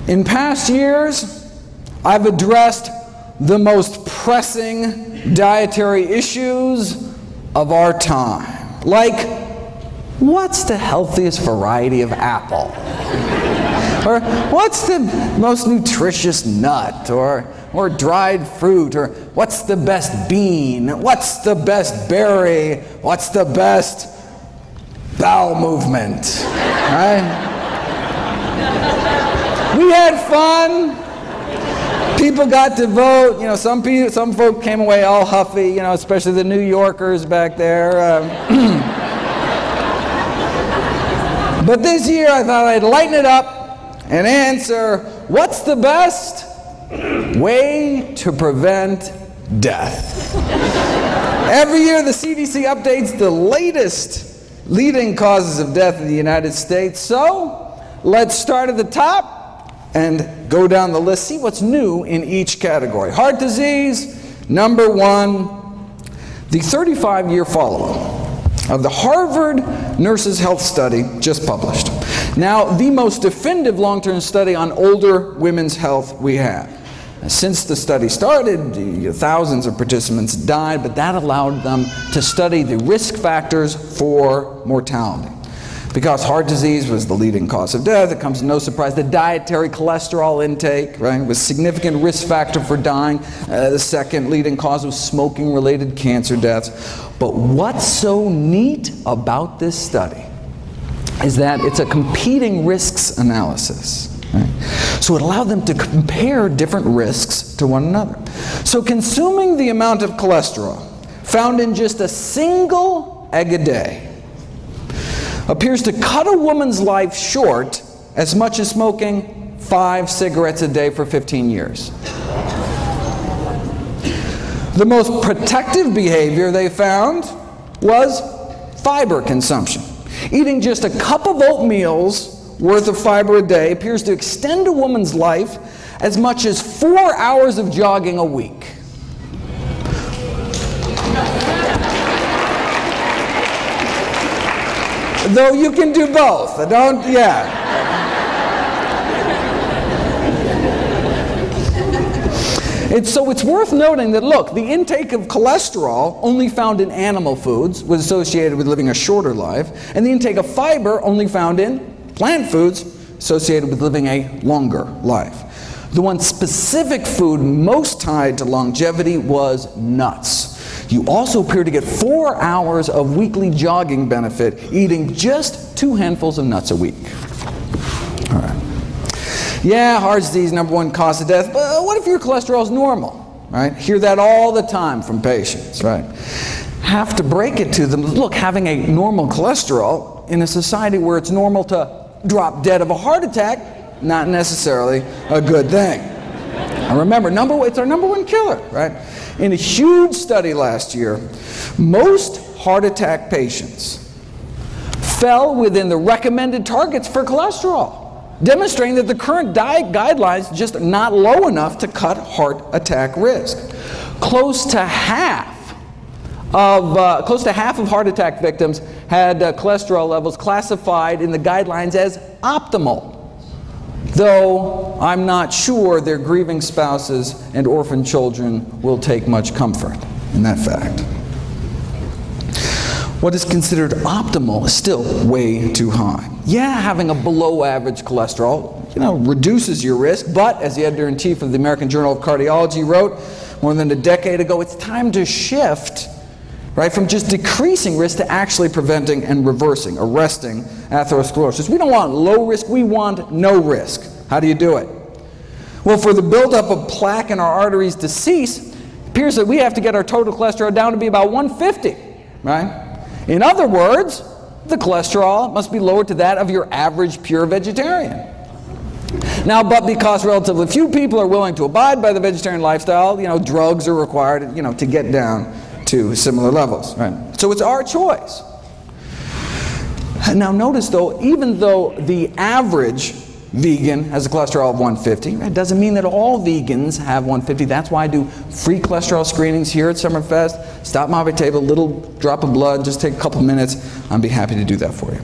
In past years, I've addressed the most pressing dietary issues of our time. Like, what's the healthiest variety of apple? Or what's the most nutritious nut? Or dried fruit? Or what's the best bean? What's the best berry? What's the best bowel movement? Right? We had fun. People got to vote. You know, some folk came away all huffy. You know, especially the New Yorkers back there. But this year, I thought I'd lighten it up and answer: what's the best way to prevent death? Every year, the CDC updates the latest leading causes of death in the United States. So let's start at the top and go down the list, see what's new in each category. Heart disease, number one, the 35-year follow-up of the Harvard Nurses' Health Study just published. Now, the most definitive long-term study on older women's health we have. Since the study started, thousands of participants died, but that allowed them to study the risk factors for mortality. Because heart disease was the leading cause of death, it comes as no surprise that dietary cholesterol intake, right, was a significant risk factor for dying. The second leading cause was smoking-related cancer deaths. But what's so neat about this study is that it's a competing risks analysis. Right? So it allowed them to compare different risks to one another. So consuming the amount of cholesterol found in just a single egg a day appears to cut a woman's life short as much as smoking 5 cigarettes a day for 15 years. The most protective behavior they found was fiber consumption. Eating just a cup of oatmeal's worth of fiber a day appears to extend a woman's life as much as 4 hours of jogging a week. Though you can do both. So it's worth noting that, look, the intake of cholesterol only found in animal foods was associated with living a shorter life, and the intake of fiber only found in plant foods associated with living a longer life. The one specific food most tied to longevity was nuts. You also appear to get 4 hours of weekly jogging benefit eating just 2 handfuls of nuts a week. All right. Yeah, heart disease, number one cause of death, but what if your cholesterol is normal? Right? Hear that all the time from patients, right? Have to break it to them. Look, having a normal cholesterol in a society where it's normal to drop dead of a heart attack, not necessarily a good thing. And remember, it's our number one killer, right? In a huge study last year, most heart attack patients fell within the recommended targets for cholesterol, demonstrating that the current diet guidelines are just not low enough to cut heart attack risk. Close to half of heart attack victims had cholesterol levels classified in the guidelines as optimal, though I'm not sure their grieving spouses and orphan children will take much comfort in that fact. What is considered optimal is still way too high. Yeah, having a below average cholesterol, reduces your risk, but as the editor-in-chief of the American Journal of Cardiology wrote more than a decade ago, it's time to shift, right, from just decreasing risk to actually preventing and reversing, arresting atherosclerosis. We don't want low risk, we want no risk. How do you do it? Well, for the buildup of plaque in our arteries to cease, it appears that we have to get our total cholesterol down to be about 150, right? In other words, the cholesterol must be lowered to that of your average pure vegetarian. Now, but because relatively few people are willing to abide by the vegetarian lifestyle, drugs are required, to get down to similar levels, right? So it's our choice. Now notice though, even though the average vegan has a cholesterol of 150, it doesn't mean that all vegans have 150. That's why I do free cholesterol screenings here at Summerfest. Stop by my table, a little drop of blood, just take a couple minutes. I'd be happy to do that for you.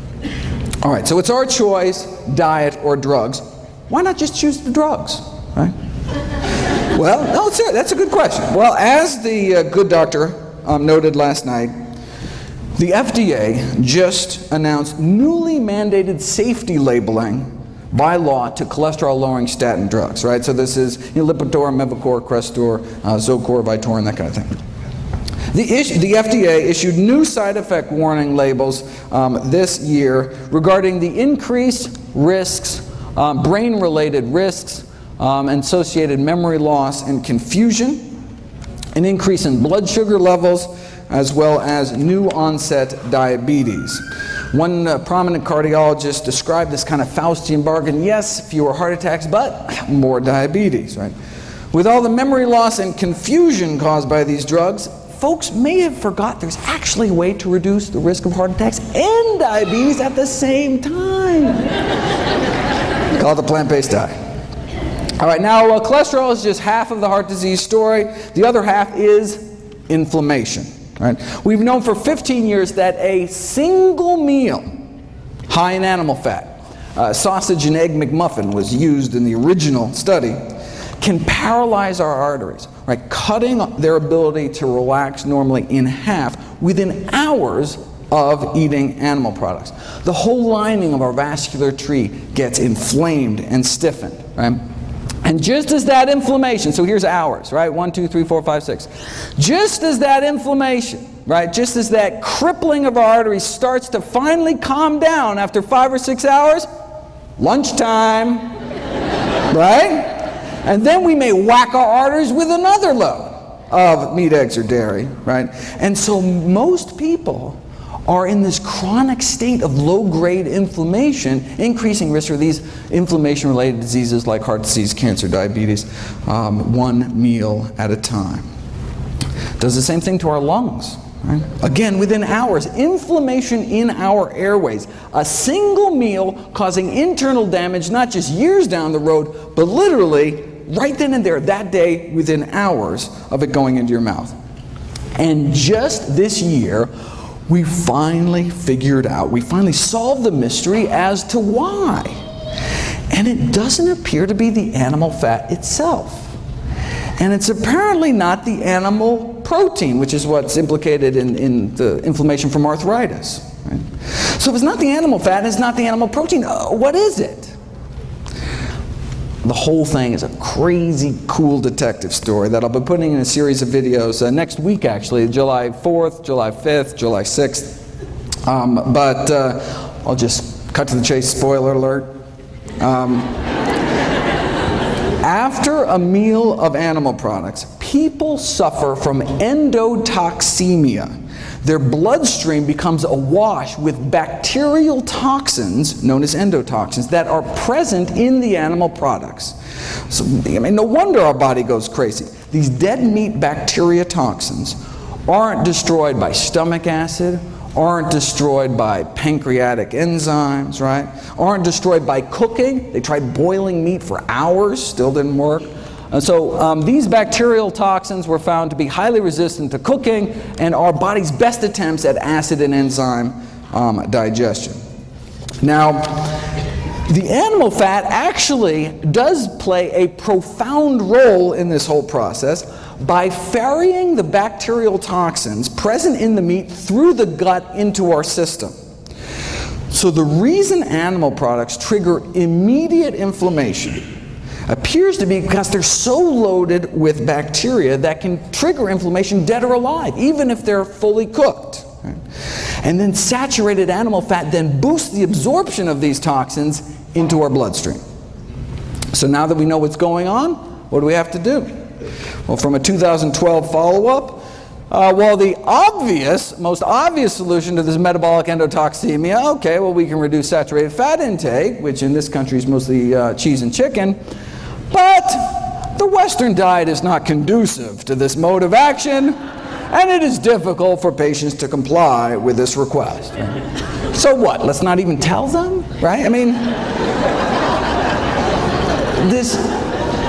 All right, so it's our choice, diet or drugs. why not just choose the drugs, right? Well, no, that's a good question. Well, as the good doctor noted last night, the FDA just announced newly mandated safety labeling by law to cholesterol-lowering statin drugs, right? So this is Lipitor, Mevacor, Crestor, Zocor, Vytorin, that kind of thing. The FDA issued new side effect warning labels this year regarding the increased risks, brain-related risks, associated memory loss and confusion, an increase in blood sugar levels, as well as new onset diabetes. One prominent cardiologist described this kind of Faustian bargain: yes, fewer heart attacks, but more diabetes, right? With all the memory loss and confusion caused by these drugs, folks may have forgot there's actually a way to reduce the risk of heart attacks and diabetes at the same time. Called the plant-based diet. All right, now cholesterol is just half of the heart disease story. The other half is inflammation. Right? We've known for 15 years that a single meal high in animal fat, sausage and egg McMuffin was used in the original study, can paralyze our arteries, right? Cutting their ability to relax normally in half within hours of eating animal products. The whole lining of our vascular tree gets inflamed and stiffened, right? And just as that inflammation, so here's hours, right? 1, 2, 3, 4, 5, 6. Just as that inflammation, right? Just as that crippling of our arteries starts to finally calm down after 5 or 6 hours, lunchtime, right? And then we may whack our arteries with another load of meat, eggs, or dairy, right? And so most people are in this chronic state of low-grade inflammation, increasing risk for these inflammation-related diseases like heart disease, cancer, diabetes, one meal at a time. Does the same thing to our lungs. Right? Again, within hours, inflammation in our airways. A single meal causing internal damage, not just years down the road, but literally right then and there, that day, within hours of it going into your mouth. And just this year, we finally figured out, we finally solved the mystery as to why. And it doesn't appear to be the animal fat itself. And it's apparently not the animal protein, which is what's implicated in the inflammation from arthritis. Right? So if it's not the animal fat and it's not the animal protein, what is it? The whole thing is a crazy cool detective story that I'll be putting in a series of videos next week, actually, July 4th, July 5th, July 6th. But I'll just cut to the chase, spoiler alert. After a meal of animal products, people suffer from endotoxemia. Their bloodstream becomes awash with bacterial toxins, known as endotoxins, that are present in the animal products. So, I mean, no wonder our body goes crazy. These dead meat bacteria toxins aren't destroyed by stomach acid, aren't destroyed by pancreatic enzymes, right? Aren't destroyed by cooking. They tried boiling meat for hours, still didn't work. So these bacterial toxins were found to be highly resistant to cooking and our body's best attempts at acid and enzyme digestion. Now, the animal fat actually does play a profound role in this whole process by ferrying the bacterial toxins present in the meat through the gut into our system. So the reason animal products trigger immediate inflammation appears to be because they're so loaded with bacteria that can trigger inflammation dead or alive, even if they're fully cooked. Right? And then saturated animal fat then boosts the absorption of these toxins into our bloodstream. So now that we know what's going on, what do we have to do? Well, from a 2012 follow-up, well, the most obvious solution to this metabolic endotoxemia, okay, well, we can reduce saturated fat intake, which in this country is mostly cheese and chicken, but the Western diet is not conducive to this mode of action, and it is difficult for patients to comply with this request. Right? So what, let's not even tell them, right? I mean, this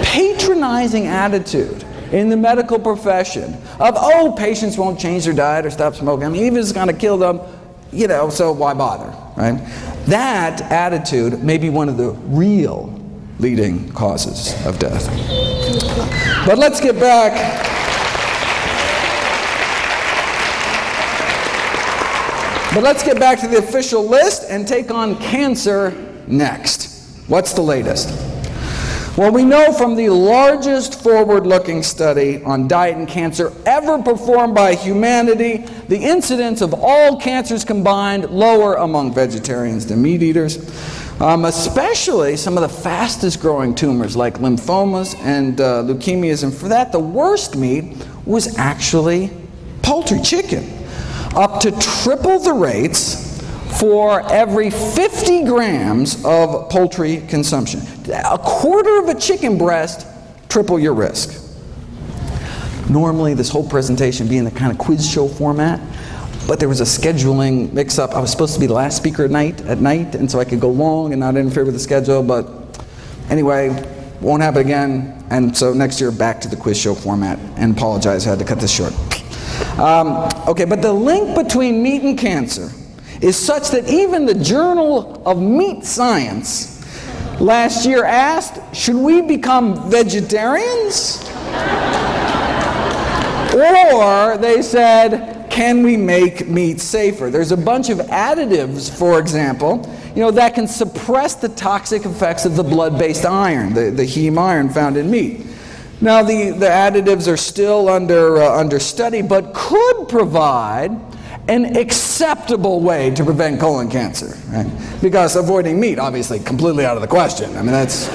patronizing attitude in the medical profession of, oh, patients won't change their diet or stop smoking. I mean, even if it's going to kill them, you know, so why bother, right? That attitude may be one of the real leading causes of death. But let's get back. But let's get back to the official list and take on cancer next. What's the latest? Well, we know from the largest forward-looking study on diet and cancer ever performed by humanity, the incidence of all cancers combined lower among vegetarians than meat eaters, especially some of the fastest growing tumors like lymphomas and leukemias. And for that, the worst meat was actually poultry, chicken. Up to triple the rates for every 50 grams of poultry consumption. A quarter of a chicken breast, triple your risk. Normally, this whole presentation being the kind of quiz show format, but there was a scheduling mix-up. I was supposed to be the last speaker at night, and so I could go long and not interfere with the schedule, but anyway, won't happen again, and so next year back to the quiz show format, and apologize, I had to cut this short. Okay, but the link between meat and cancer is such that even the Journal of Meat Science last year asked, should we become vegetarians? Or they said, can we make meat safer? There's a bunch of additives, for example, that can suppress the toxic effects of the blood-based iron, the heme iron found in meat. Now, the additives are still under study, but could provide an acceptable way to prevent colon cancer, right? Because avoiding meat, obviously, completely out of the question. I mean, that's...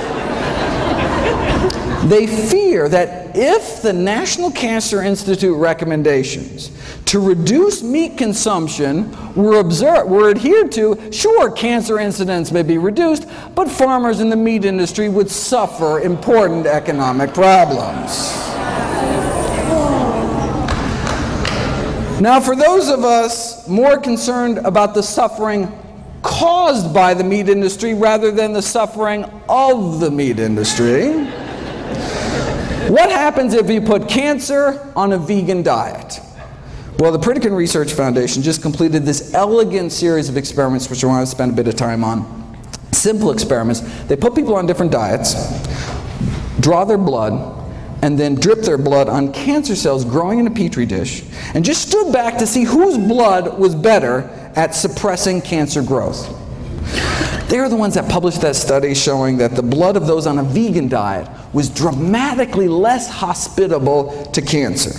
They fear that if the National Cancer Institute recommendations to reduce meat consumption were adhered to, sure, cancer incidence may be reduced, but farmers in the meat industry would suffer important economic problems. Now, for those of us more concerned about the suffering caused by the meat industry rather than the suffering of the meat industry, what happens if you put cancer on a vegan diet? Well, the Pritikin Research Foundation just completed this elegant series of experiments, which I want to spend a bit of time on. Simple experiments. They put people on different diets, draw their blood, and then drip their blood on cancer cells growing in a petri dish, and just stood back to see whose blood was better at suppressing cancer growth. They're the ones that published that study showing that the blood of those on a vegan diet was dramatically less hospitable to cancer.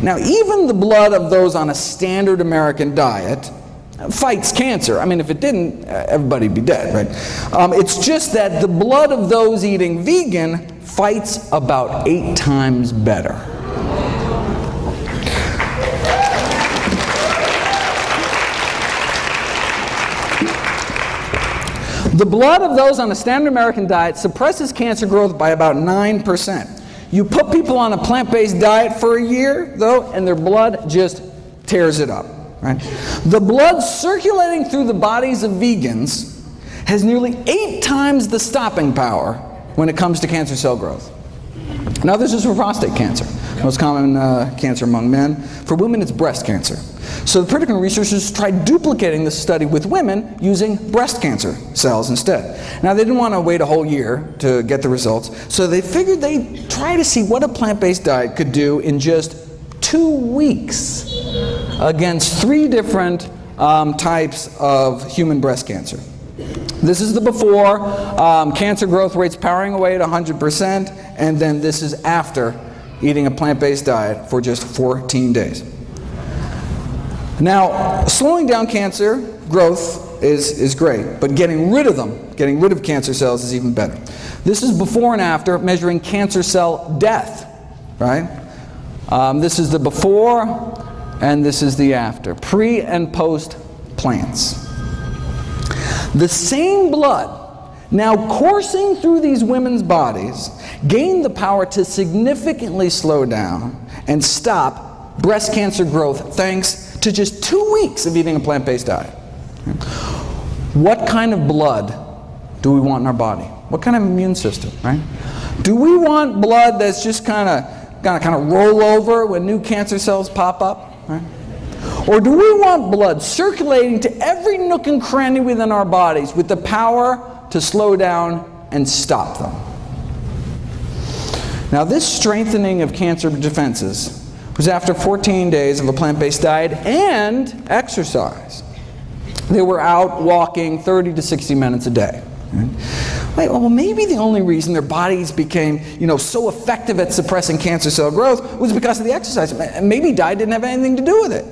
Now, even the blood of those on a standard American diet fights cancer. I mean, if it didn't, everybody'd be dead, right? It's just that the blood of those eating vegan fights about 8 times better. The blood of those on a standard American diet suppresses cancer growth by about 9%. You put people on a plant-based diet for a year, though, and their blood just tears it up. Right? The blood circulating through the bodies of vegans has nearly 8 times the stopping power when it comes to cancer cell growth. Now, this is for prostate cancer, most common cancer among men. For women, it's breast cancer. So the Pritikin researchers tried duplicating this study with women using breast cancer cells instead. Now, they didn't want to wait a whole year to get the results, so they figured they'd try to see what a plant-based diet could do in just 2 weeks against 3 different types of human breast cancer. This is the before, cancer growth rates powering away at 100%, and then this is after eating a plant-based diet for just 14 days. Now, slowing down cancer growth is great, but getting rid of them, getting rid of cancer cells is even better. This is before and after measuring cancer cell death, right? This is the before, and this is the after, pre and post plants. The same blood now coursing through these women's bodies gained the power to significantly slow down and stop breast cancer growth thanks to just 2 weeks of eating a plant-based diet. What kind of blood do we want in our body? What kind of immune system, right? Do we want blood that's just kind of roll over when new cancer cells pop up, right? Or do we want blood circulating to every nook and cranny within our bodies with the power to slow down and stop them. Now, this strengthening of cancer defenses was after 14 days of a plant-based diet and exercise. They were out walking 30 to 60 minutes a day. Wait, well, maybe the only reason their bodies became, so effective at suppressing cancer cell growth was because of the exercise. Maybe diet didn't have anything to do with it.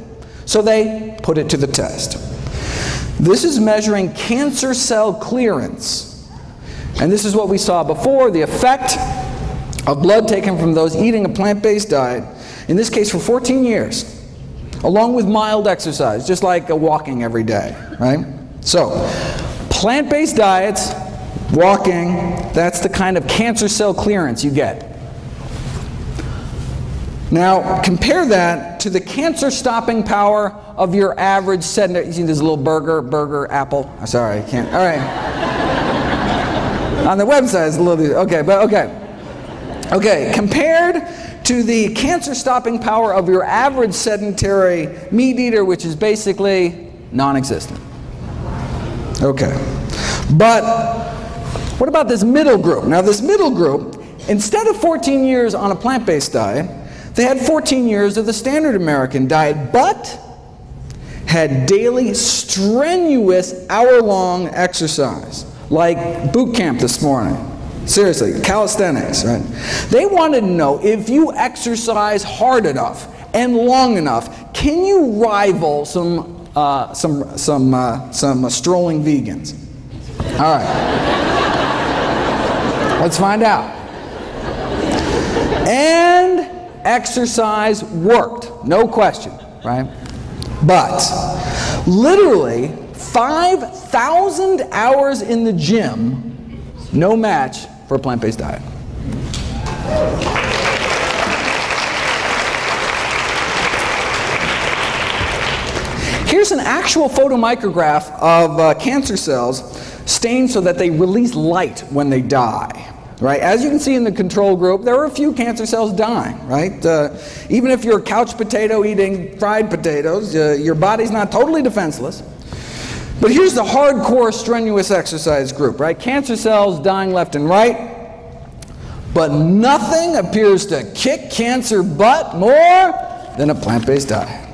So they put it to the test. This is measuring cancer cell clearance. And this is what we saw before, the effect of blood taken from those eating a plant-based diet, in this case for 14 years, along with mild exercise, just like walking every day, right? So, plant-based diets, walking, that's the kind of cancer cell clearance you get. Now, compare that to the cancer-stopping power of your average sedentary. You see this little burger, apple? Oh, sorry, I can't. All right. On the website, it's a little, okay, compared to the cancer-stopping power of your average sedentary meat eater, which is basically non-existent. Okay. But what about this middle group? Now, this middle group, instead of 14 years on a plant-based diet, they had 14 years of the standard American diet, but had daily strenuous hour-long exercise, like boot camp this morning. Seriously, calisthenics, right? They wanted to know, if you exercise hard enough and long enough, can you rival some strolling vegans? All right. Let's find out. And exercise worked, no question, right? But literally 5,000 hours in the gym, no match for a plant-based diet. Here's an actual photomicrograph of cancer cells stained so that they release light when they die. Right? As you can see in the control group, there are a few cancer cells dying. Right? Even if you're a couch potato eating fried potatoes, your body's not totally defenseless. But here's the hardcore strenuous exercise group. Right? Cancer cells dying left and right. But nothing appears to kick cancer butt more than a plant-based diet.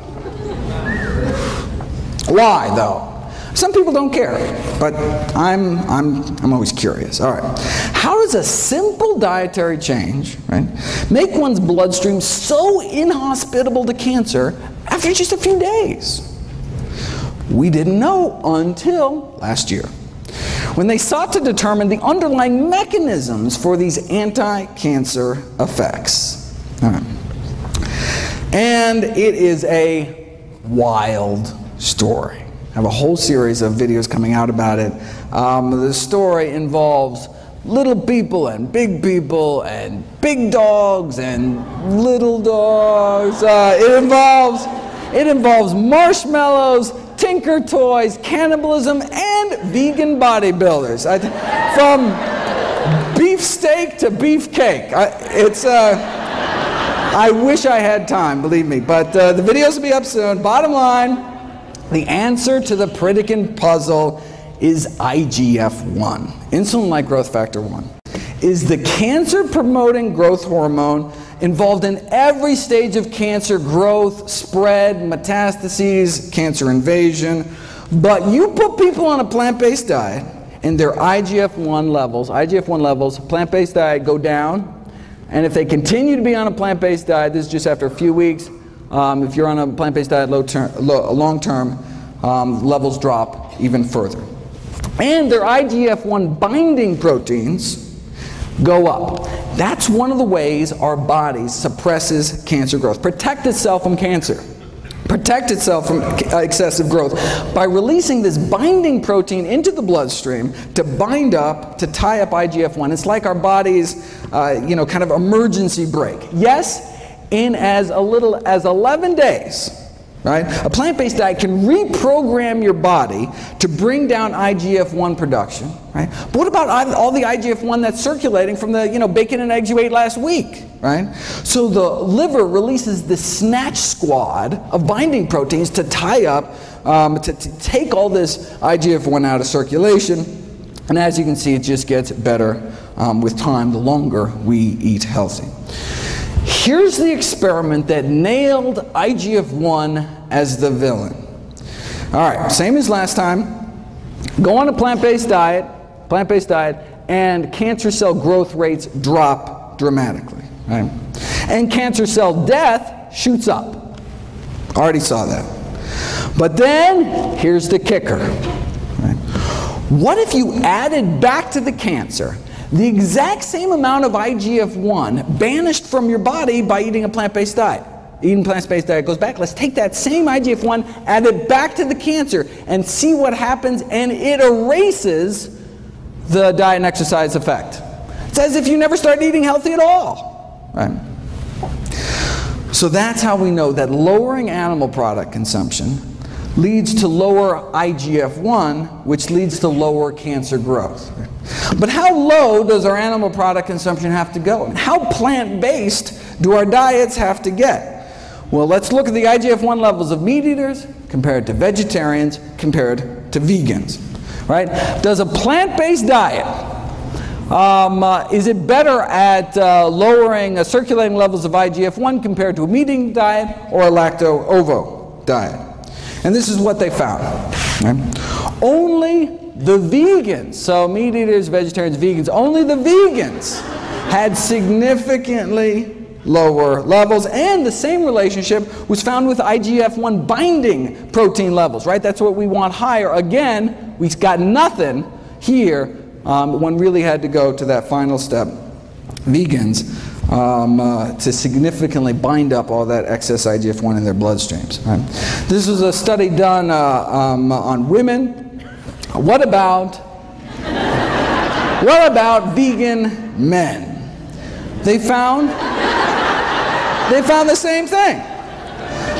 Why, though? Some people don't care, but I'm always curious. All right, how does a simple dietary change, right, make one's bloodstream so inhospitable to cancer after just a few days? We didn't know until last year, when they sought to determine the underlying mechanisms for these anti-cancer effects. All right. And it is a wild story. I have a whole series of videos coming out about it. The story involves little people and big dogs and little dogs. It involves marshmallows, tinker toys, cannibalism, and vegan bodybuilders. From beefsteak to beefcake. I wish I had time, believe me. But the videos will be up soon. Bottom line, the answer to the Pritikin puzzle is IGF-1, insulin-like growth factor 1, is the cancer-promoting growth hormone involved in every stage of cancer growth, spread, metastases, cancer invasion. But you put people on a plant-based diet, and their IGF-1 levels, plant-based diet, go down. And if they continue to be on a plant-based diet, this is just after a few weeks, if you're on a plant-based diet long-term, levels drop even further. And their IGF-1 binding proteins go up. That's one of the ways our body suppresses cancer growth. Protect itself from cancer. Protect itself from excessive growth by releasing this binding protein into the bloodstream to bind up, to tie up IGF-1. It's like our body's, kind of emergency brake. Yes, in as little as 11 days, right? A plant-based diet can reprogram your body to bring down IGF-1 production, right? But what about all the IGF-1 that's circulating from the, bacon and eggs you ate last week, right? So the liver releases the snatch squad of binding proteins to tie up, to take all this IGF-1 out of circulation. And as you can see, it just gets better with time the longer we eat healthy. Here's the experiment that nailed IGF-1 as the villain. All right, same as last time. Go on a plant-based diet, and cancer cell growth rates drop dramatically, right? And cancer cell death shoots up. Already saw that. But then, here's the kicker. Right? What if you added back to the cancer the exact same amount of IGF-1 banished from your body by eating a plant-based diet? Eating plant-based diet goes back. Let's take that same IGF-1, add it back to the cancer, and see what happens, and it erases the diet and exercise effect. It's as if you never started eating healthy at all. Right? So that's how we know that lowering animal product consumption leads to lower IGF-1, which leads to lower cancer growth. But how low does our animal product consumption have to go? And how plant-based do our diets have to get? Well, let's look at the IGF-1 levels of meat eaters compared to vegetarians compared to vegans. Right? Does a plant-based diet, is it better at lowering circulating levels of IGF-1 compared to a meat-eating diet or a lacto-ovo diet? And this is what they found. Right? Only the vegans, so meat eaters, vegetarians, vegans, only the vegans had significantly lower levels, and the same relationship was found with IGF-1 binding protein levels, right? That's what we want higher. Again, we got nothing here. One really had to go to that final step, vegans, to significantly bind up all that excess IGF-1 in their bloodstreams. Right? This was a study done on women. What about vegan men? They found the same thing.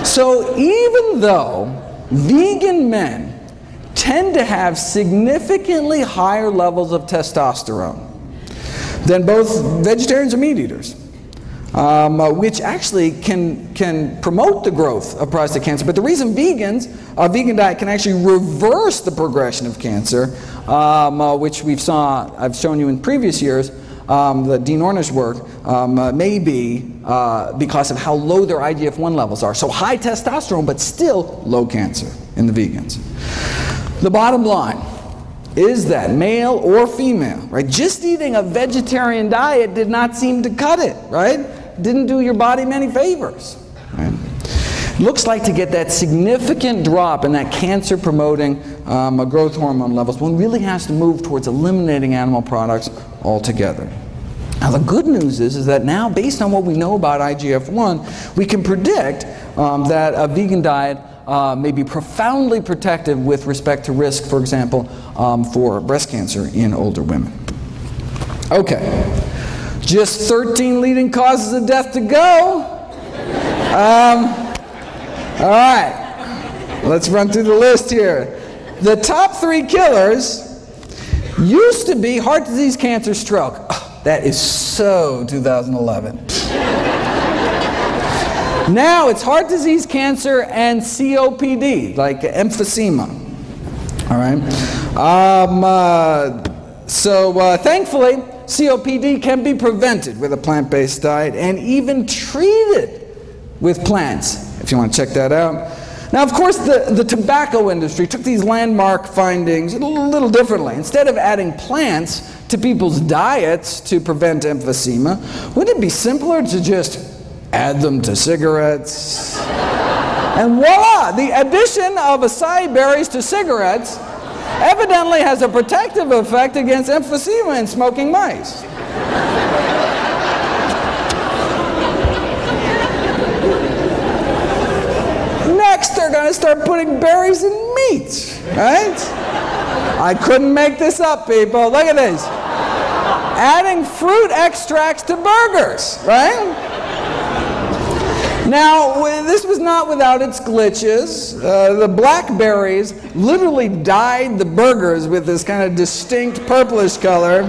So even though vegan men tend to have significantly higher levels of testosterone than both vegetarians or meat eaters, which actually can promote the growth of prostate cancer. But the reason a vegan diet can actually reverse the progression of cancer, which I've shown you in previous years, the Dean Ornish work, may be because of how low their IGF-1 levels are. So high testosterone, but still low cancer in the vegans. The bottom line is that male or female, right, just eating a vegetarian diet did not seem to cut it, right? Didn't do your body many favors. Right? Looks like to get that significant drop in that cancer-promoting growth hormone levels, one really has to move towards eliminating animal products altogether. Now the good news is that now, based on what we know about IGF-1, we can predict that a vegan diet may be profoundly protective with respect to risk, for example, for breast cancer in older women. Okay, just 13 leading causes of death to go. All right, let's run through the list here. The top 3 killers used to be heart disease, cancer, stroke. Oh, that is so 2011. Now it's heart disease, cancer, and COPD, like emphysema. All right. Thankfully, COPD can be prevented with a plant-based diet and even treated with plants, if you want to check that out. Now, of course, the tobacco industry took these landmark findings a little differently. Instead of adding plants to people's diets to prevent emphysema, wouldn't it be simpler to just add them to cigarettes? And voila! The addition of acai berries to cigarettes evidently has a protective effect against emphysema in smoking mice. Next, they're going to start putting berries in meat, right? I couldn't make this up, people. Look at this. Adding fruit extracts to burgers, right? Now, this was not without its glitches. The blackberries literally dyed the burgers with this kind of distinct purplish color,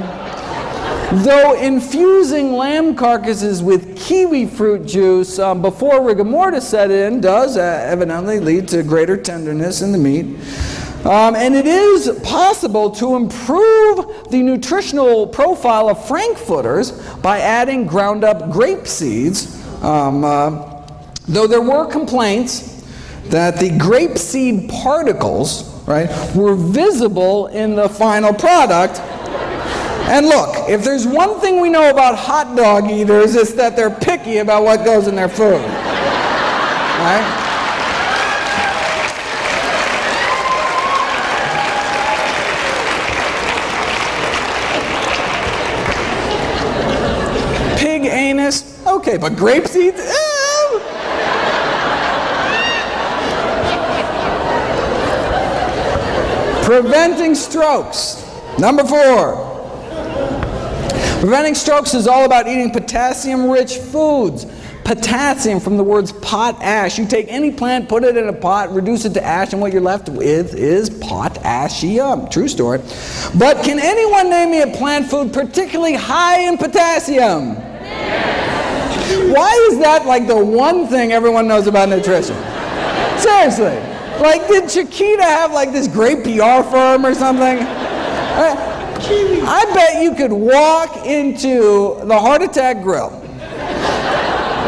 though infusing lamb carcasses with kiwi fruit juice before rigor mortis set in does evidently lead to greater tenderness in the meat. And it is possible to improve the nutritional profile of frankfurters by adding ground up grape seeds, though there were complaints that the grape seed particles, right, were visible in the final product. And look, if there's one thing we know about hot dog eaters, it's that they're picky about what goes in their food. Right? Pig anus, okay, but grape seeds? Preventing strokes. Number 4. Preventing strokes is all about eating potassium-rich foods. Potassium from the words potash. You take any plant, put it in a pot, reduce it to ash, and what you're left with is potassium. True story. But can anyone name me a plant food particularly high in potassium? Why is that like the one thing everyone knows about nutrition? Seriously. Like, did Chiquita have like this great PR firm or something? I bet you could walk into the Heart Attack Grill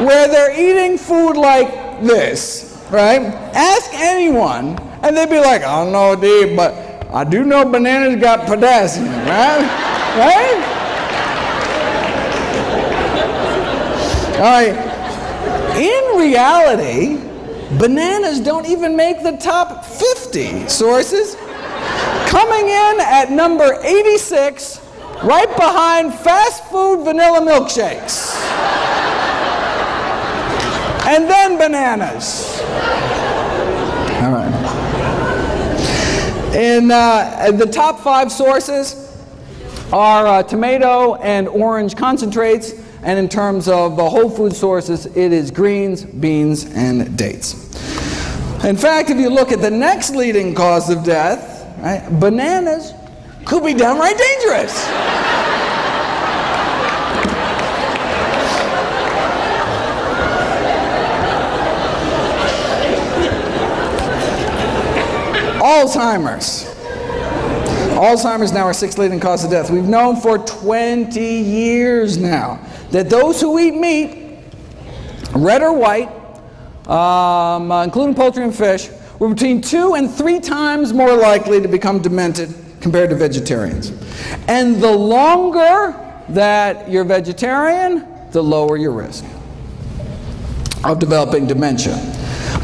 where they're eating food like this, right? Ask anyone, and they'd be like, I don't know, Dave, but I do know bananas got potassium, right? Right? All right. In reality, bananas don't even make the top 50 sources. Coming in at number 86, right behind fast food vanilla milkshakes. And then bananas. All right. In the top 5 sources are tomato and orange concentrates, and in terms of whole food sources, it is greens, beans, and dates. In fact, if you look at the next leading cause of death, right, bananas could be downright dangerous. Alzheimer's. Alzheimer's now our 6th leading cause of death. We've known for 20 years now that those who eat meat, red or white, including poultry and fish, were between 2 and 3 times more likely to become demented compared to vegetarians. And the longer that you're vegetarian, the lower your risk of developing dementia.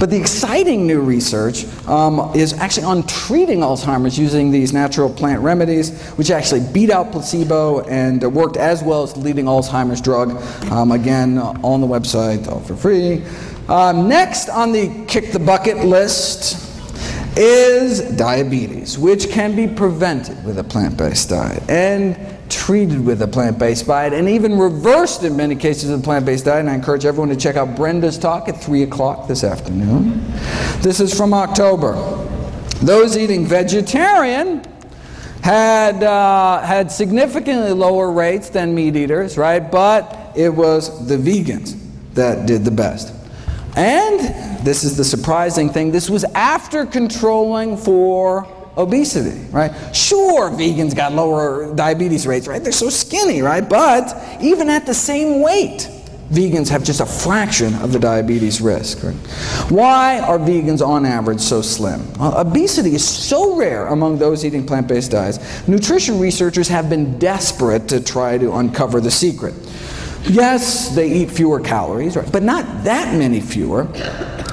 But the exciting new research is actually on treating Alzheimer's using these natural plant remedies, which actually beat out placebo and worked as well as the leading Alzheimer's drug. Again, on the website, all for free. Next on the kick the bucket list is diabetes, which can be prevented with a plant-based diet and treated with a plant-based diet and even reversed in many cases with a plant-based diet. And I encourage everyone to check out Brenda's talk at 3 o'clock this afternoon. This is from October. Those eating vegetarian had significantly lower rates than meat eaters, right? But it was the vegans that did the best. And this is the surprising thing, this was after controlling for obesity, right? Sure, vegans got lower diabetes rates, right? They're so skinny, right? But even at the same weight, vegans have just a fraction of the diabetes risk, right? Why are vegans on average so slim? Well, obesity is so rare among those eating plant-based diets. Nutrition researchers have been desperate to try to uncover the secret. Yes, they eat fewer calories, right? But not that many fewer.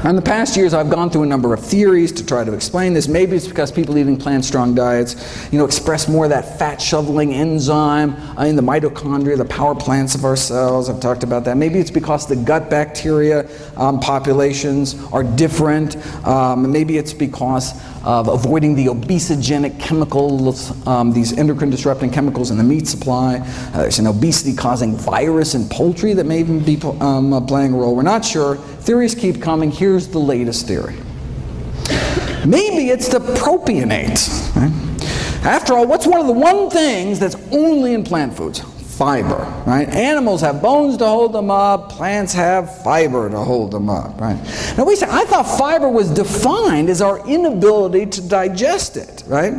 In the past years, I've gone through a number of theories to try to explain this. Maybe it's because people eating plant-strong diets, express more of that fat-shoveling enzyme in the mitochondria, the power plants of our cells. I've talked about that. Maybe it's because the gut bacteria populations are different. Maybe it's because of avoiding the obesogenic chemicals, these endocrine-disrupting chemicals in the meat supply. There's an obesity-causing virus in poultry that may even be playing a role. We're not sure. Theories keep coming. Here's the latest theory. Maybe it's the propionate. Right? After all, what's one things that's only in plant foods? fiber, right? Animals have bones to hold them up, plants have fiber to hold them up, right? Now we say, I thought fiber was defined as our inability to digest it, right?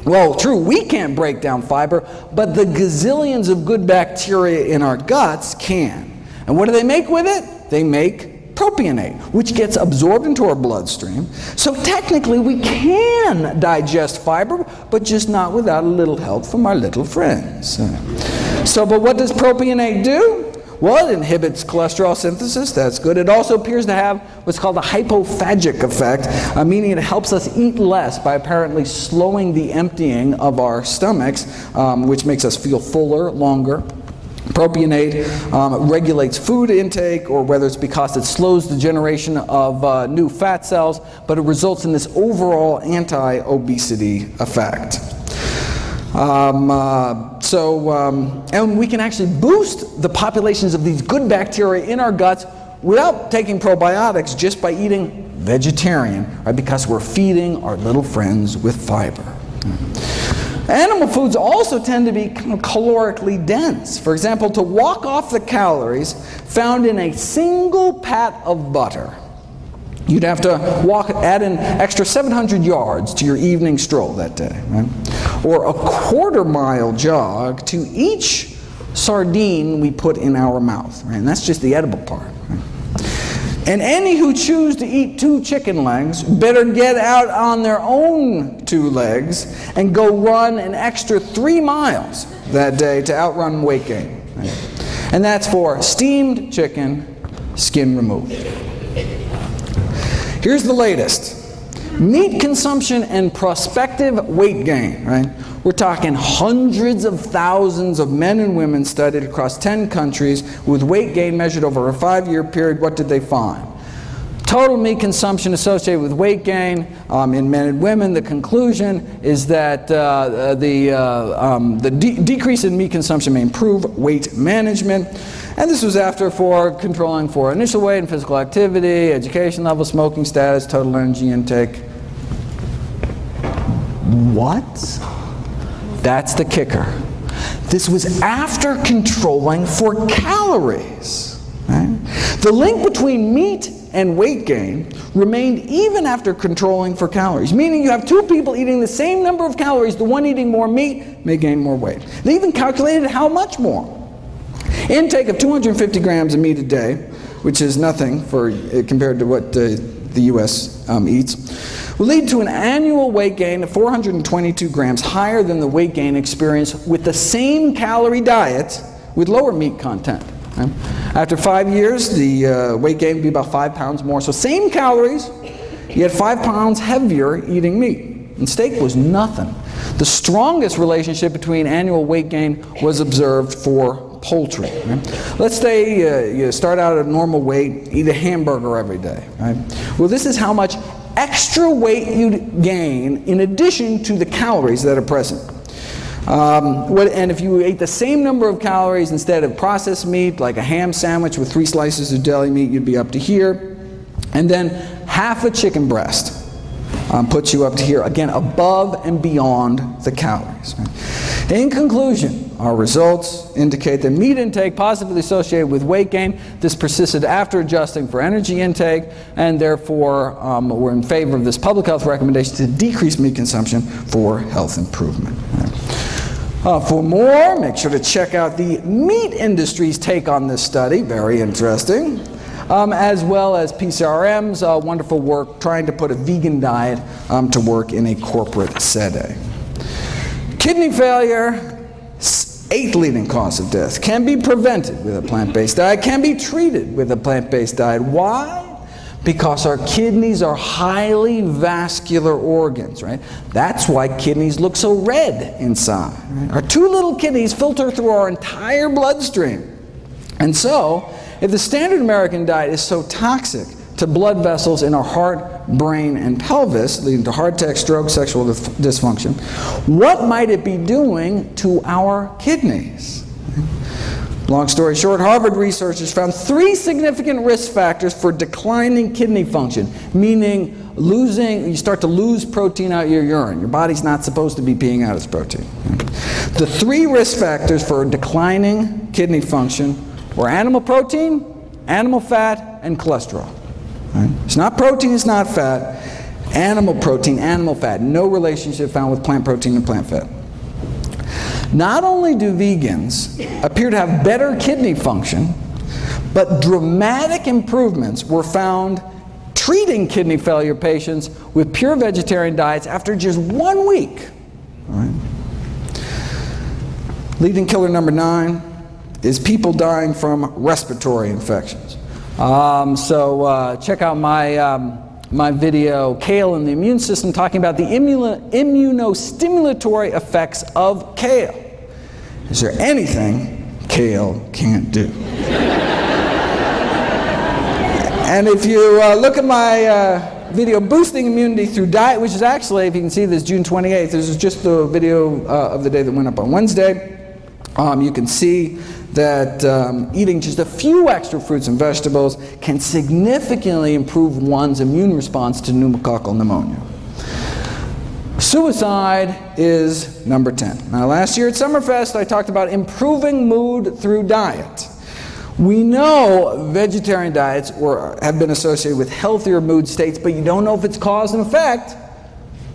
Well, true, we can't break down fiber, but the gazillions of good bacteria in our guts can. And what do they make with it? They make propionate, which gets absorbed into our bloodstream. So technically we can digest fiber, but just not without a little help from our little friends. But what does propionate do? Well, it inhibits cholesterol synthesis. That's good. It also appears to have what's called a hypophagic effect, meaning it helps us eat less by apparently slowing the emptying of our stomachs, which makes us feel fuller longer. Propionate regulates food intake, or whether it's because it slows the generation of new fat cells, but it results in this overall anti-obesity effect. And we can actually boost the populations of these good bacteria in our guts without taking probiotics, just by eating vegetarian, right? Because we're feeding our little friends with fiber. Animal foods also tend to be calorically dense. For example, to walk off the calories found in a single pat of butter, you'd have to add an extra 700 yards to your evening stroll that day, right? Or a quarter-mile jog to each sardine we put in our mouth, right? And that's just the edible part, right? And any who choose to eat 2 chicken legs better get out on their own 2 legs and go run an extra 3 miles that day to outrun weight gain, right? And that's for steamed chicken, skin removed. Here's the latest. Meat consumption and prospective weight gain, right? We're talking hundreds of thousands of men and women studied across 10 countries with weight gain measured over a 5-year period. What did they find? Total meat consumption associated with weight gain in men and women. The conclusion is that the decrease in meat consumption may improve weight management. And this was after controlling for initial weight and physical activity, education level, smoking status, total energy intake. What? That's the kicker. This was after controlling for calories, right? The link between meat and weight gain remained even after controlling for calories, meaning you have 2 people eating the same number of calories, the one eating more meat may gain more weight. They even calculated how much more. Intake of 250 grams of meat a day, which is nothing compared to what the U.S. Eats, will lead to an annual weight gain of 422 grams, higher than the weight gain experienced with the same calorie diet with lower meat content. Right? After 5 years, the weight gain would be about 5 pounds more. So same calories, yet 5 pounds heavier eating meat. And steak was nothing. The strongest relationship between annual weight gain was observed for poultry. Right? Let's say you start out at a normal weight, eat a hamburger every day. Right? Well, this is how much extra weight you'd gain in addition to the calories that are present. And if you ate the same number of calories instead of processed meat, like a ham sandwich with 3 slices of deli meat, you'd be up to here. And then half a chicken breast puts you up to here, again, above and beyond the calories. Right? In conclusion, our results indicate that meat intake positively associated with weight gain. This persisted after adjusting for energy intake, and therefore we're in favor of this public health recommendation to decrease meat consumption for health improvement. For more, make sure to check out the meat industry's take on this study, very interesting, as well as PCRM's wonderful work trying to put a vegan diet to work in a corporate setting. Kidney failure, 8th leading cause of death, can be prevented with a plant-based diet, can be treated with a plant-based diet. Why? Because our kidneys are highly vascular organs, right? That's why kidneys look so red inside. Right? Our 2 little kidneys filter through our entire bloodstream. And so, if the standard American diet is so toxic to blood vessels in our heart, brain, and pelvis, leading to heart attack, stroke, sexual dysfunction, what might it be doing to our kidneys? Long story short, Harvard researchers found 3 significant risk factors for declining kidney function, meaning you start to lose protein out of your urine. Your body's not supposed to be peeing out its protein. The three risk factors for declining kidney function were animal protein, animal fat, and cholesterol. Right? It's not protein, it's not fat. Animal protein, animal fat. No relationship found with plant protein and plant fat. Not only do vegans appear to have better kidney function, but dramatic improvements were found treating kidney failure patients with pure vegetarian diets after just 1 week. All right. Leading killer number 9 is people dying from respiratory infections. Check out my video, Kale and the Immune System, talking about the immunostimulatory effects of kale. Is there anything kale can't do? And if you look at my video, Boosting Immunity Through Diet, which is actually, if you can see this, June 28th, this is just the video of the day that went up on Wednesday. You can see that eating just a few extra fruits and vegetables can significantly improve one's immune response to pneumococcal pneumonia. Suicide is number 10. Now, last year at Summerfest, I talked about improving mood through diet. We know vegetarian diets have been associated with healthier mood states, but you don't know if it's cause and effect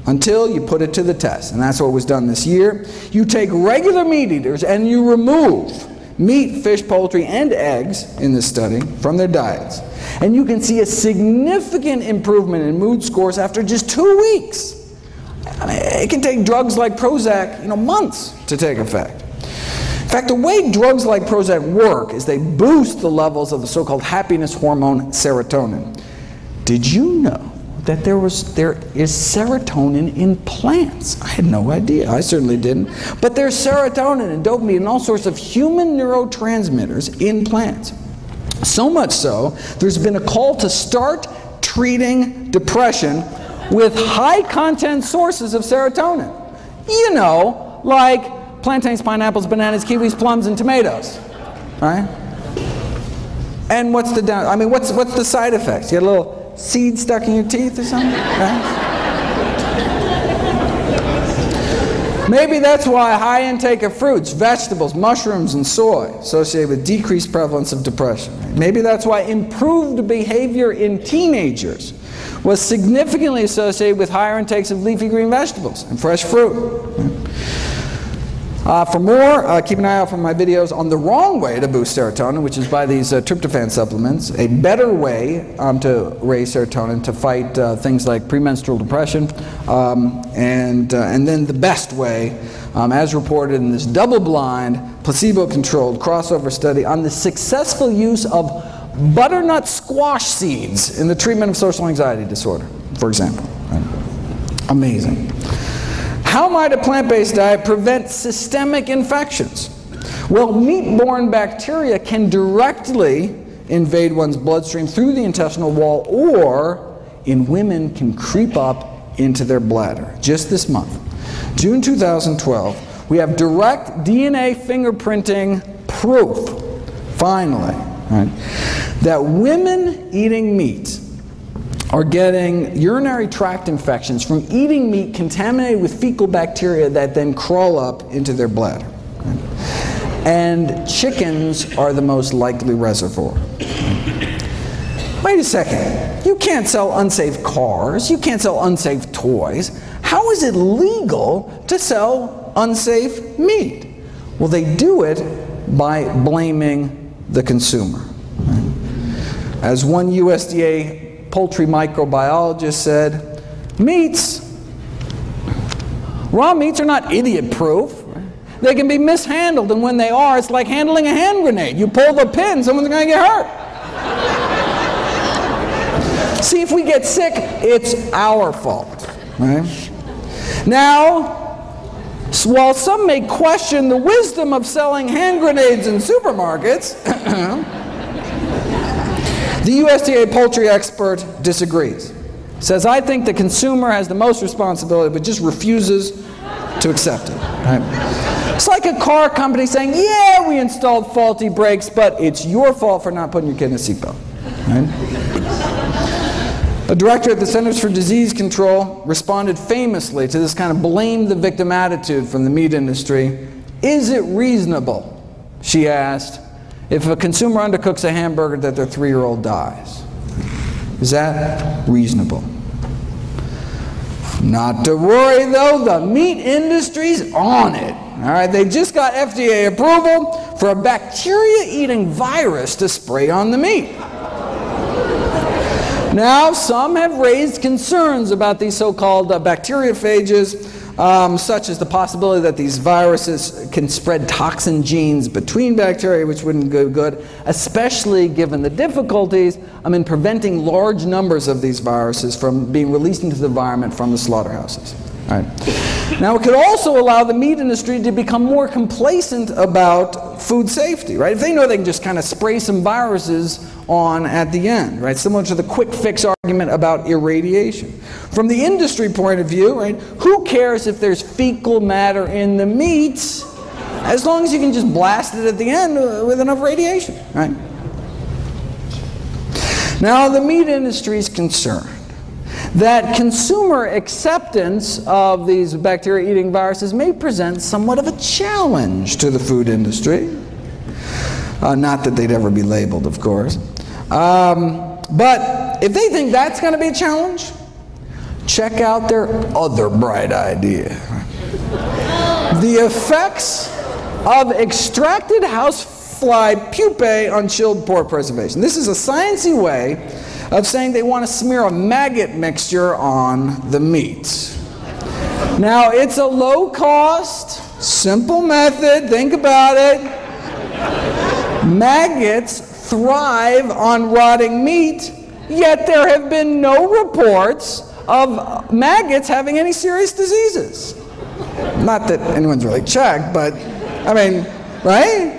until you put it to the test. And that's what was done this year. You take regular meat eaters and you remove meat, fish, poultry, and eggs in this study from their diets. And you can see a significant improvement in mood scores after just 2 weeks. I mean, it can take drugs like Prozac, months to take effect. In fact, the way drugs like Prozac work is they boost the levels of the so-called happiness hormone serotonin. Did you know that there is serotonin in plants? I had no idea. I certainly didn't. But there's serotonin and dopamine and all sorts of human neurotransmitters in plants. So much so, there's been a call to start treating depression with high-content sources of serotonin. Like plantains, pineapples, bananas, kiwis, plums, and tomatoes. Right? And what's the what's the side effects? You get a little seed stuck in your teeth or something? Right? Maybe that's why high intake of fruits, vegetables, mushrooms, and soy associated with decreased prevalence of depression. Right? Maybe that's why improved behavior in teenagers was significantly associated with higher intakes of leafy green vegetables and fresh fruit. Right? For more, keep an eye out for my videos on the wrong way to boost serotonin, which is by these tryptophan supplements, a better way to raise serotonin to fight things like premenstrual depression, and then the best way, as reported in this double-blind, placebo-controlled crossover study on the successful use of butternut squash seeds in the treatment of social anxiety disorder, for example. Right? Amazing. How might a plant-based diet prevent systemic infections? Well, meat-borne bacteria can directly invade one's bloodstream through the intestinal wall, or in women can creep up into their bladder. Just this month, June 2012, we have direct DNA fingerprinting proof, finally, right, that women eating meat are getting urinary tract infections from eating meat contaminated with fecal bacteria that then crawl up into their bladder. Right? And chickens are the most likely reservoir. Wait a second. You can't sell unsafe cars. You can't sell unsafe toys. How is it legal to sell unsafe meat? Well, they do it by blaming the consumer. Right? As one USDA poultry microbiologist said, raw meats are not idiot-proof. They can be mishandled, and when they are, it's like handling a hand grenade. You pull the pin, someone's going to get hurt. See, if we get sick, it's our fault. Right? Now, while some may question the wisdom of selling hand grenades in supermarkets, the USDA poultry expert disagrees. Says, I think the consumer has the most responsibility, but just refuses to accept it. Right? It's like a car company saying, yeah, we installed faulty brakes, but it's your fault for not putting your kid in a seatbelt. Right? A director at the Centers for Disease Control responded famously to this kind of blame the victim attitude from the meat industry Is it reasonable, she asked, if a consumer undercooks a hamburger that their 3-year-old dies? Is that reasonable? Not to worry though, the meat industry's on it. All right, they just got FDA approval for a bacteria-eating virus to spray on the meat. Now, some have raised concerns about these so-called bacteriophages, such as the possibility that these viruses can spread toxin genes between bacteria, which wouldn't go good, especially given the difficulties in preventing large numbers of these viruses from being released into the environment from the slaughterhouses. All right. Now, it could also allow the meat industry to become more complacent about food safety, right? If they know they can just kind of spray some viruses on at the end, right? Similar to the quick fix argument about irradiation. From the industry point of view, right, who cares if there's fecal matter in the meats, as long as you can just blast it at the end with enough radiation, right? Now, the meat industry is concerned that consumer acceptance of these bacteria-eating viruses may present somewhat of a challenge to the food industry. Not that they'd ever be labeled, of course. But if they think that's going to be a challenge, check out their other bright idea. The effects of extracted housefly pupae on chilled pork preservation. This is a sciencey way of saying they want to smear a maggot mixture on the meat. Now, it's a low-cost, simple method. Think about it. Maggots thrive on rotting meat, yet there have been no reports of maggots having any serious diseases. Not that anyone's really checked, but, I mean, right?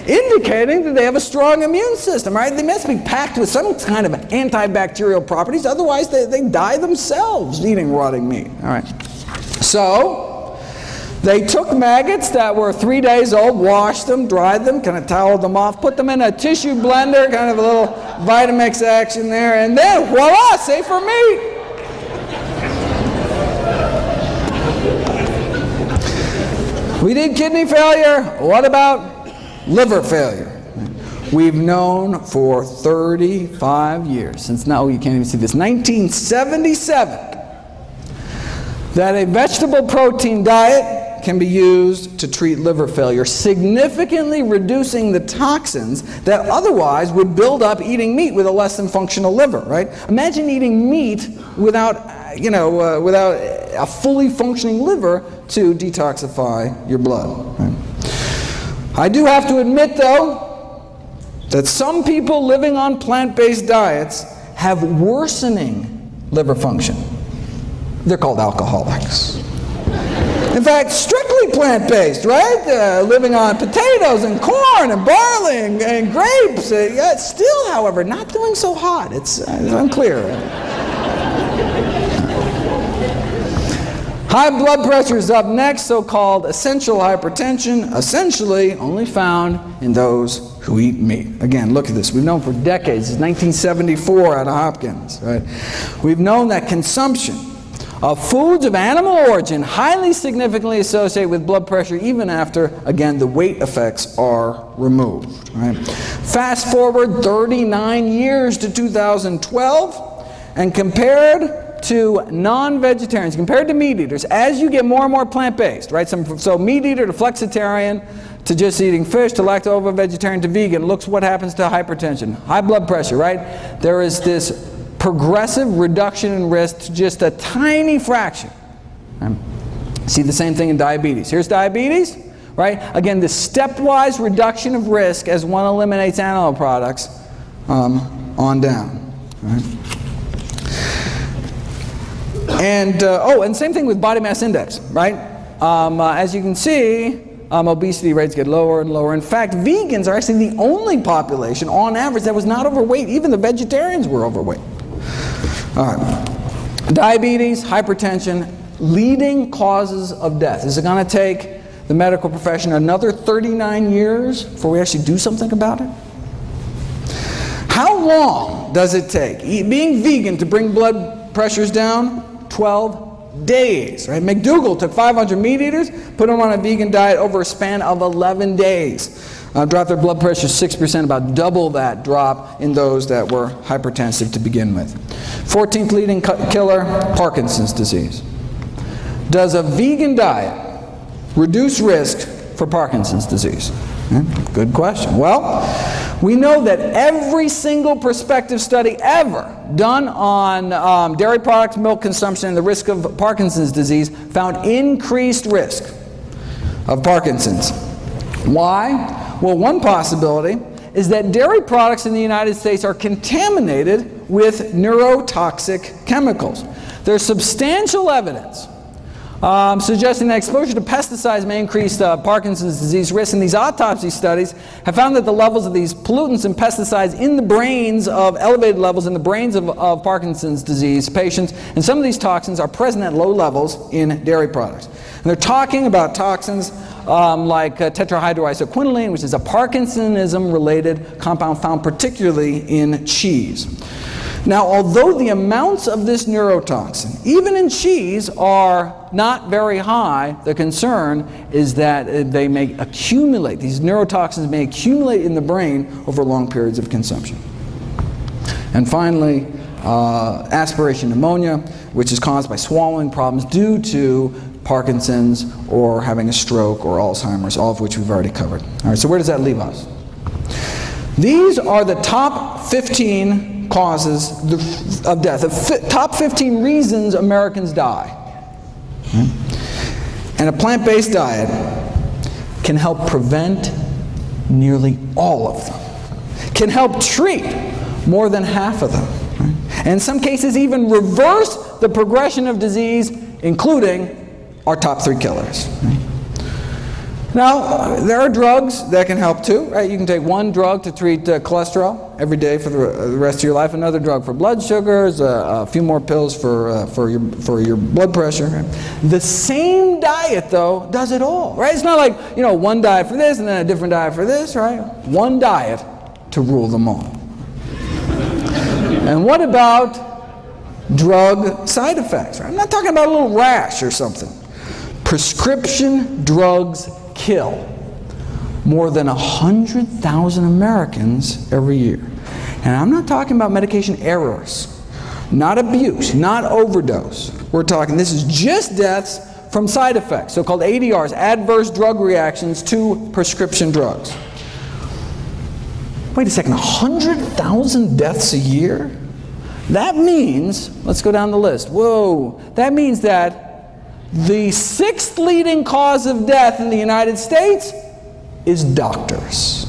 Indicating that they have a strong immune system, right? They must be packed with some kind of antibacterial properties, otherwise they die themselves eating rotting meat. All right. So, they took maggots that were 3 days old, washed them, dried them, kind of toweled them off, put them in a tissue blender, kind of a little Vitamix action there, and then voila, safer meat. We did kidney failure. What about liver failure? We've known for 35 years, since now you can't even see this, 1977, that a vegetable protein diet can be used to treat liver failure, significantly reducing the toxins that otherwise would build up eating meat with a less than functional liver, right? Imagine eating meat without, without a fully functioning liver to detoxify your blood. Right? I do have to admit, though, that some people living on plant-based diets have worsening liver function. They're called alcoholics. In fact, strictly plant-based, right? Living on potatoes and corn and barley and grapes. Yeah, still, however, not doing so hot. It's unclear. High blood pressure is up next, so-called essential hypertension, essentially only found in those who eat meat. Again, look at this. We've known for decades, it's 1974 out of Hopkins, right? We've known that consumption of foods of animal origin highly significantly associated with blood pressure even after, again, the weight effects are removed, right? Fast forward 39 years to 2012, and compared to non-vegetarians, compared to meat eaters, as you get more and more plant-based, right? So meat eater to flexitarian, to just eating fish, to lacto-vegetarian, to vegan, looks what happens to hypertension, high blood pressure, right? There is this progressive reduction in risk to just a tiny fraction. Right? See the same thing in diabetes. Here's diabetes, right? Again, the stepwise reduction of risk as one eliminates animal products on down. Right? And and same thing with body mass index, right? As you can see, obesity rates get lower and lower. In fact, vegans are actually the only population, on average, that was not overweight. Even the vegetarians were overweight. All right. Diabetes, hypertension, leading causes of death. Is it going to take the medical profession another 39 years before we actually do something about it? How long does it take being vegan to bring blood pressures down? 12 days. Right? McDougall took 500 meat eaters, put them on a vegan diet over a span of 11 days. Dropped their blood pressure 6%, about double that drop in those that were hypertensive to begin with. 14th leading killer, Parkinson's disease. Does a vegan diet reduce risk for Parkinson's disease? Good question. Well, we know that every single prospective study ever done on dairy products, milk consumption, and the risk of Parkinson's disease found increased risk of Parkinson's. Why? Well, one possibility is that dairy products in the United States are contaminated with neurotoxic chemicals. There's substantial evidence suggesting that exposure to pesticides may increase Parkinson's disease risk, and these autopsy studies have found that the levels of these pollutants and pesticides in the brains of elevated levels in the brains of Parkinson's disease patients, and some of these toxins are present at low levels in dairy products. And they're talking about toxins like tetrahydroisoquinoline, which is a Parkinsonism-related compound found particularly in cheese. Now, although the amounts of this neurotoxin, even in cheese, are not very high, the concern is that they may accumulate. These neurotoxins may accumulate in the brain over long periods of consumption. And finally, aspiration pneumonia, which is caused by swallowing problems due to Parkinson's or having a stroke or Alzheimer's, all of which we've already covered. All right, so where does that leave us? These are the top 15 causes of death, the top 15 reasons Americans die. And a plant-based diet can help prevent nearly all of them, can help treat more than half of them, and in some cases even reverse the progression of disease, including our top 3 killers. Now, there are drugs that can help too, right? You can take one drug to treat cholesterol every day for the rest of your life, another drug for blood sugars, a few more pills for your blood pressure. Right? The same diet, though, does it all, right? It's not like, you know, one diet for this and then a different diet for this, right? One diet to rule them all. And what about drug side effects? Right? I'm not talking about a little rash or something. Prescription drugs kill more than 100,000 Americans every year. And I'm not talking about medication errors, not abuse, not overdose. We're talking, this is just deaths from side effects, so-called ADRs, adverse drug reactions to prescription drugs. Wait a second, 100,000 deaths a year? That means, let's go down the list. Whoa, that means that the 6th leading cause of death in the United States is doctors.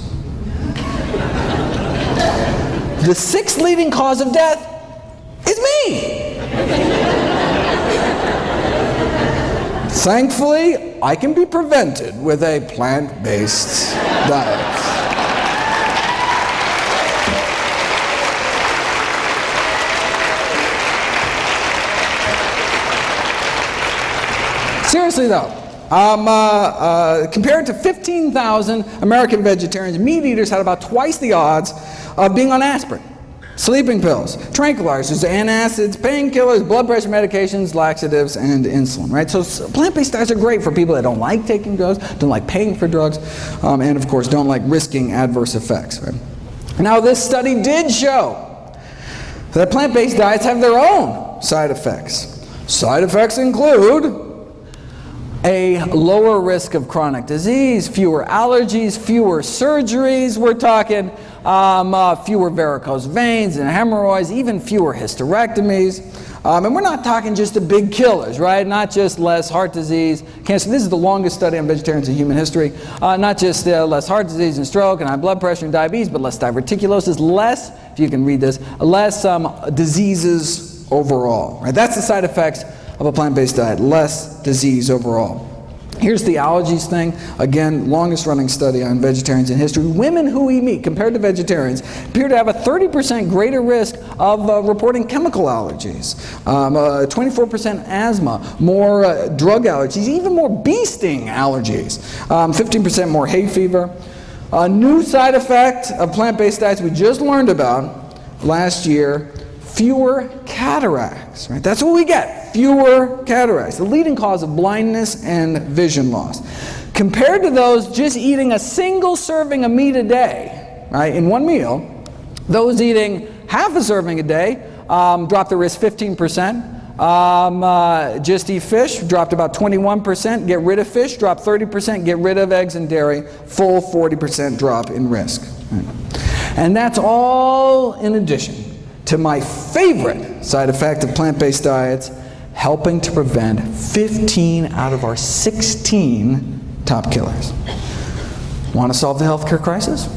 The 6th leading cause of death is me. Thankfully, I can be prevented with a plant-based diet. Seriously though, compared to 15,000 American vegetarians, meat eaters had about twice the odds of being on aspirin, sleeping pills, tranquilizers, antacids, painkillers, blood pressure medications, laxatives, and insulin, right? So plant-based diets are great for people that don't like taking drugs, don't like paying for drugs, and of course don't like risking adverse effects, right? Now this study did show that plant-based diets have their own side effects. Side effects include a lower risk of chronic disease, fewer allergies, fewer surgeries. We're talking fewer varicose veins and hemorrhoids, even fewer hysterectomies. And we're not talking just the big killers, right? Not just less heart disease, cancer. This is the longest study on vegetarians in human history. Not just less heart disease and stroke and high blood pressure and diabetes, but less diverticulosis, less, if you can read this, less diseases overall. Right? That's the side effects of a plant-based diet, less disease overall. Here's the allergies thing. Again, longest running study on vegetarians in history. Women who eat meat compared to vegetarians appear to have a 30% greater risk of reporting chemical allergies, 24% asthma, more drug allergies, even more bee sting allergies, 15% more hay fever. A new side effect of plant-based diets we just learned about last year, fewer cataracts. Right? That's what we get. fewer cataracts, the leading cause of blindness and vision loss. Compared to those just eating a single serving of meat a day, right, in one meal, those eating half a serving a day drop the risk 15%. Just eat fish, dropped about 21%. Get rid of fish, drop 30%. Get rid of eggs and dairy, full 40% drop in risk. Right. And that's all in addition to my favorite side effect of plant-based diets, helping to prevent 15 out of our 16 top killers. Want to solve the healthcare crisis?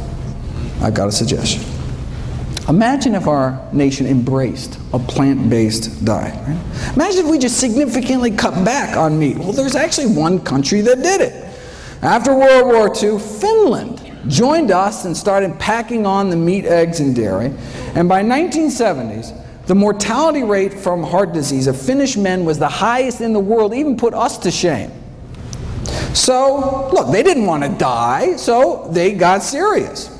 I've got a suggestion. Imagine if our nation embraced a plant-based diet. Right? Imagine if we just significantly cut back on meat. Well, there's actually one country that did it. After World War II, Finland joined us and started packing on the meat, eggs, and dairy. And by 1970s, the mortality rate from heart disease of Finnish men was the highest in the world, even put us to shame. So, look, they didn't want to die, so they got serious.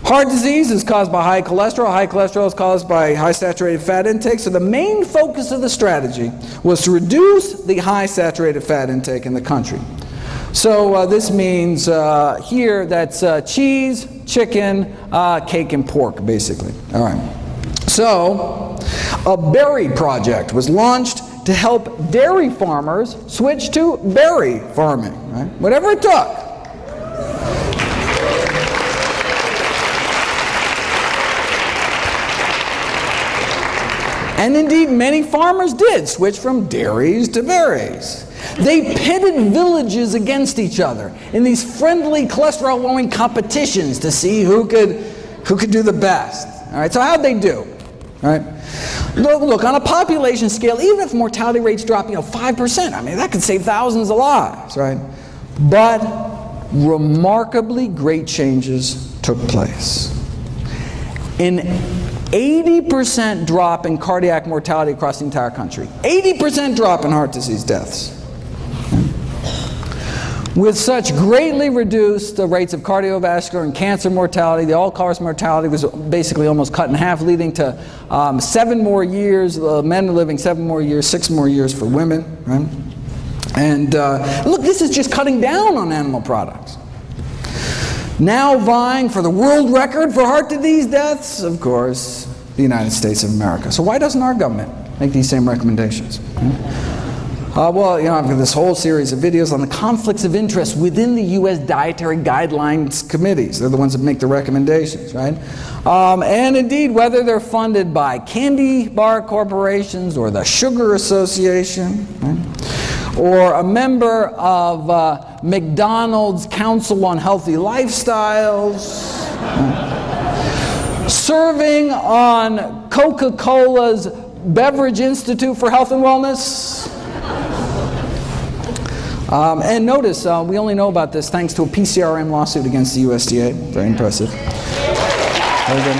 Heart disease is caused by high cholesterol. High cholesterol is caused by high saturated fat intake. So the main focus of the strategy was to reduce the high saturated fat intake in the country. So this means here that's cheese, chicken, cake, and pork, basically. All right. So a berry project was launched to help dairy farmers switch to berry farming, right? Whatever it took. And indeed, many farmers did switch from dairies to berries. They pitted villages against each other in these friendly cholesterol-lowering competitions to see who could do the best. All right, so how'd they do? All right. Look, on a population scale, even if mortality rates drop, 5%, I mean, that could save thousands of lives, right? But remarkably great changes took place. An 80% drop in cardiac mortality across the entire country. 80% drop in heart disease deaths. With such greatly reduced the rates of cardiovascular and cancer mortality, the all-cause mortality was basically almost cut in half, leading to 7 more years, men are living 7 more years, 6 more years for women. Right? And look, this is just cutting down on animal products. Now vying for the world record for heart disease deaths, of course, the United States of America. So why doesn't our government make these same recommendations? Well, I've got this whole series of videos on the conflicts of interest within the U.S. Dietary Guidelines Committees. They're the ones that make the recommendations, right? And indeed, whether they're funded by candy bar corporations or the Sugar Association, right? Or a member of McDonald's Council on Healthy Lifestyles, serving on Coca-Cola's Beverage Institute for Health and Wellness. And notice, we only know about this thanks to a PCRM lawsuit against the USDA. Very impressive. Very good.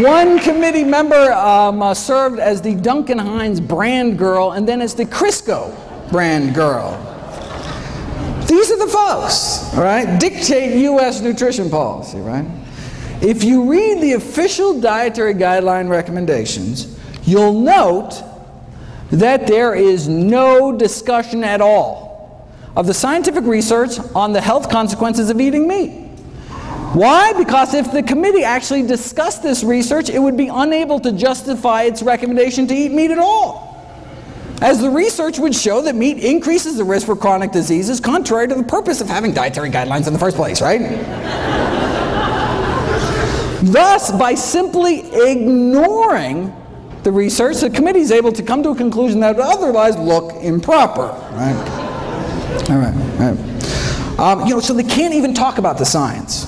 One committee member served as the Duncan Hines brand girl and then as the Crisco brand girl. These are the folks, all right, dictate U.S. nutrition policy, right? If you read the official dietary guideline recommendations, you'll note that there is no discussion at all of the scientific research on the health consequences of eating meat. Why? Because if the committee actually discussed this research, it would be unable to justify its recommendation to eat meat at all, as the research would show that meat increases the risk for chronic diseases, contrary to the purpose of having dietary guidelines in the first place, right? Thus, by simply ignoring the research, the committee is able to come to a conclusion that would otherwise look improper. Right? All right. So they can't even talk about the science.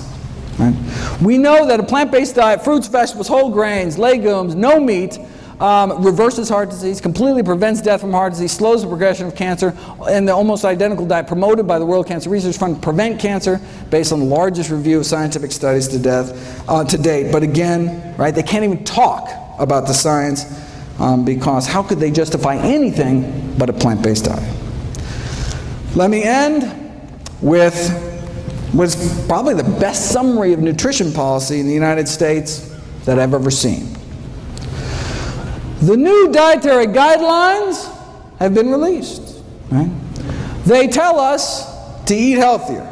Right? We know that a plant-based diet, fruits, vegetables, whole grains, legumes, no meat, reverses heart disease, completely prevents death from heart disease, slows the progression of cancer, and the almost identical diet promoted by the World Cancer Research Fund prevent cancer based on the largest review of scientific studies to date. But again, right, they can't even talk about the science because how could they justify anything but a plant-based diet? Let me end with what's probably the best summary of nutrition policy in the United States that I've ever seen. The new dietary guidelines have been released. Right? They tell us to eat healthier,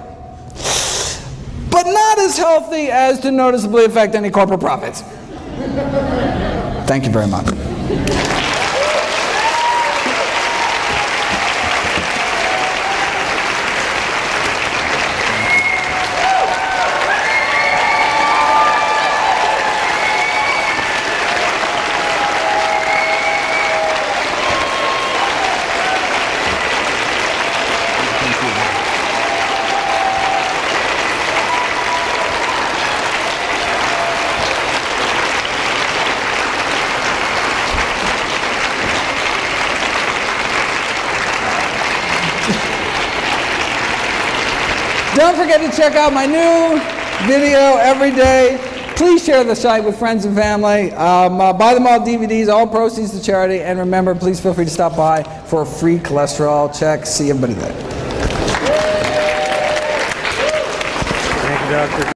but not as healthy as to noticeably affect any corporate profits. Thank you very much. Don't forget to check out my new video every day. Please share the site with friends and family. Buy them all DVDs, all proceeds to charity. And remember, please feel free to stop by for a free cholesterol check. See everybody there. Thank you, Doctor.